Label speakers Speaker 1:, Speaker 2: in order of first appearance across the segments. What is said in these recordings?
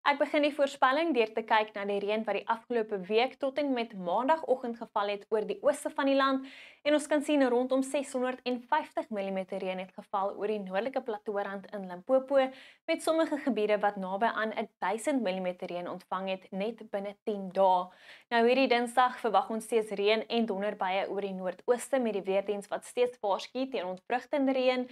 Speaker 1: Ek begin die voorspelling deur te kyk na die reën wat die afgelope week tot en met maandagooggend geval het oor die ooste van die land en ons kan sien rondom 650 mm reën het geval oor die noordelike platoorand in Limpopo met sommige gebiede wat naby aan 1000 mm reën ontvang het net binne 10 dae. Nou hierdie Dinsdag verwag ons steeds reën en donderbuie oor die noordooste met die weerdiens wat steeds waarsku teen ontwrigtende reën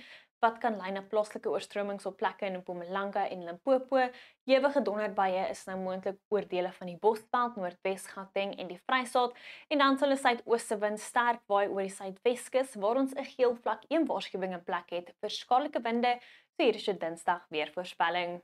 Speaker 1: wat kan lei na plaaslike oorstromings op plekke in Mpumalanga en Limpopo. Ewige donderbuie is nou moontlik oor dele van die Bosveld, Noordwes, Gauteng en die Vrystaat en dan sal 'n suidoose wind sterk waai oor die Suidweskus waar ons 'n geel vlak 1 waarskuwing in plek het vir skadelike winde. So hier is jou Dinsdag weer voorspelling.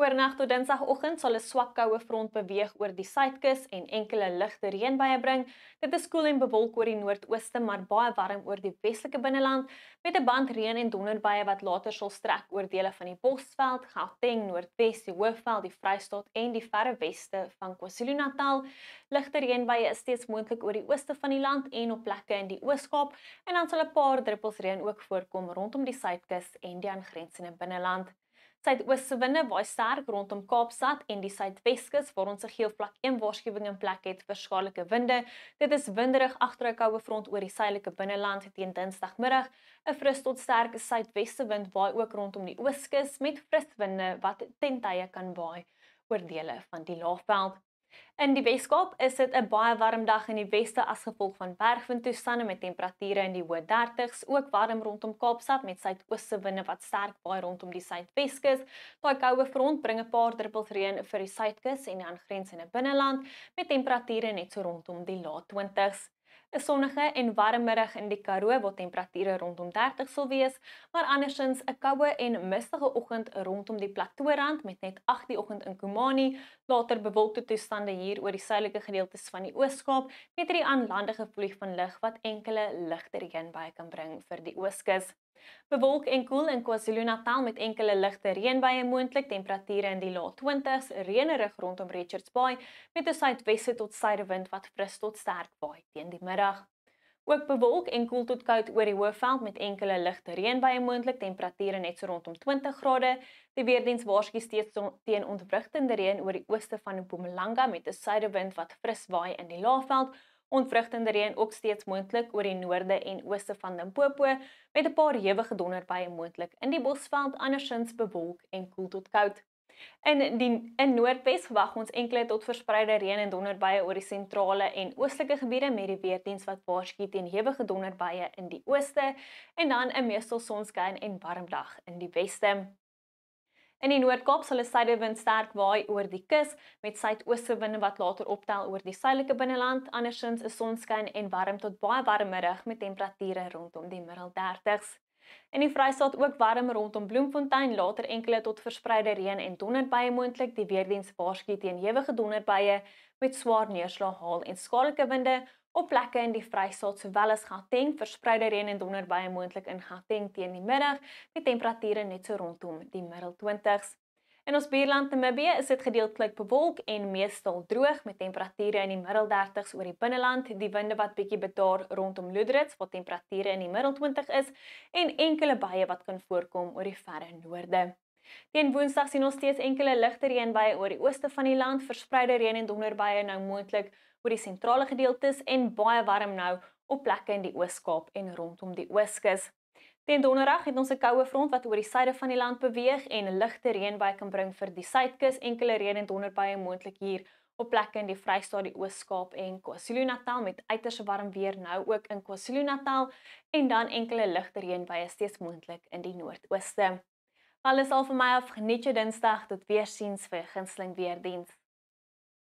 Speaker 1: Oornag tot Dinsdagoggend sal 'n swak koue front beweeg oor die suidkus en enkele ligte reënbuie bring. Dit is koel en bewolk oor die noordooste, maar baie warm oor die westelike binneland met 'n band reën en donderbuie wat later sal strek oor dele van die Bosveld, Gauteng, Noordwes, die Hoofveld, die Vrystaat en die verre weste van KwaZulu-Natal. Ligte reënbuie is steeds moontlik oor die ooste van die land en op plekke in die Oos-Kaap en dan sal 'n paar druppels reën ook voorkom rondom die suidkus en die aangrensende binneland. Suidooste winde waai sterk rondom Kaapstad en die Suidweskus waar ons 'n geel vlak 1 waarskuwing in plek het vir skadelike winde. Dit is winderig agter 'n koue front oor die suidelike binneland teen Dinsdagmiddag. 'n Fris tot sterk suidweste wind waai ook rondom die Ooskus met fris winde wat ten tye kan waai oor dele van die Laagveld. In die Weskaap is dit 'n baie warm dag in die weste as gevolg van bergwindtoestande met temperature in die hoë 30's, ook warm rondom Kaapstad met suidooste winde wat sterk waai rondom die Suidweskus. Daai koue front bring 'n paar druppels reën vir die suidkus en die aangrensende binneland met temperature net so rondom die lae 20's. 'n Sonnige en warm middag in die Karoo waar temperature rondom 30 sal wees, maar andersins 'n koue en mistige oggend rondom die platoorand met net 8 die oggend in Komani, later bewolkte toestande hier oor die suidelike gedeeltes van die Oos-Kaap met hierdie aanlandige vloei van lug wat enkele ligte reënbuie kan bring vir die Ooskus. Bewolk en koel in KwaZulu-Natal met enkele ligte reënbuie moontlik, temperature in die lae 20's, reënerig rondom Richards Bay met 'n suidweste tot suidewind wat fris tot sterk waai teen die middag. Ook bewolk en koel tot koud oor die Hoofveld met enkele ligte reënbuie moontlik, temperature net so rondom 20 grade. Die weerdiens waarsku steeds teen ontwrigtende reën oor die ooste van Mpumalanga met 'n suidewind wat fris waai in die Laagveld. Ontwrigtende reën ook steeds moontlik oor die noorde en ooste van Limpopo met 'n paar ewige donderbuie moontlik in die Bosveld, andersins bewolk en koel tot koud. In Noordwes verwag ons enkele tot verspreide reën en donderbuie oor die sentrale en oostelike gebiede met die weerdiens wat waarsku teen ewige donderbuie in die ooste en dan 'n meestal sonskyn en warm dag in die weste. In die Noord-Kaap sal 'n suidewind sterk waai oor die kus met suidooste winde wat later optel oor die suidelike binneland, andersins 'n sonskyn en warm tot baie warm middag met temperature rondom die middel 30's. In die Vrystaat ook warm rondom Bloemfontein, later enkele tot verspreide reën en donderbuie moontlik. Die weerdiens waarsku teen ewige donderbuie met swaar neerslag, haal en skadelike winde op plekke in die Vrystaat sowel as Gauteng, verspreide reën en donderbuie moontlik in Gauteng teen die middag met temperature net so rondom die middel 20's. In ons buurland Namibië is dit gedeeltelik bewolk en meestal droog met temperature in die middel 30's oor die binneland, die winde wat bietjie bedaar rondom Loederitz waar temperature in die middel 20 is en enkele buie wat kan voorkom oor die verre noorde. Teen Woensdag sien ons steeds enkele ligte reënbuie oor die ooste van die land, verspreide reën en donderbuie nou moontlik oor die sentrale gedeeltes en baie warm nou op plekke in die Oos-Kaap en rondom die Ooskus. Teen Donderdag het ons 'n koue front wat oor die suide van die land beweeg en ligte reënbuie kan bring vir die suidkus, enkele reën en donderbuie moontlik hier op plekke in die Vrystaat, die Oos-Kaap en KwaZulu-Natal met uiters warm weer nou ook in KwaZulu-Natal en dan enkele ligte reënbuie steeds moontlik in die noordooste. Alles al vir my af, geniet jou Dinsdag, tot weersiens vir 'n gunsteling weerdiens.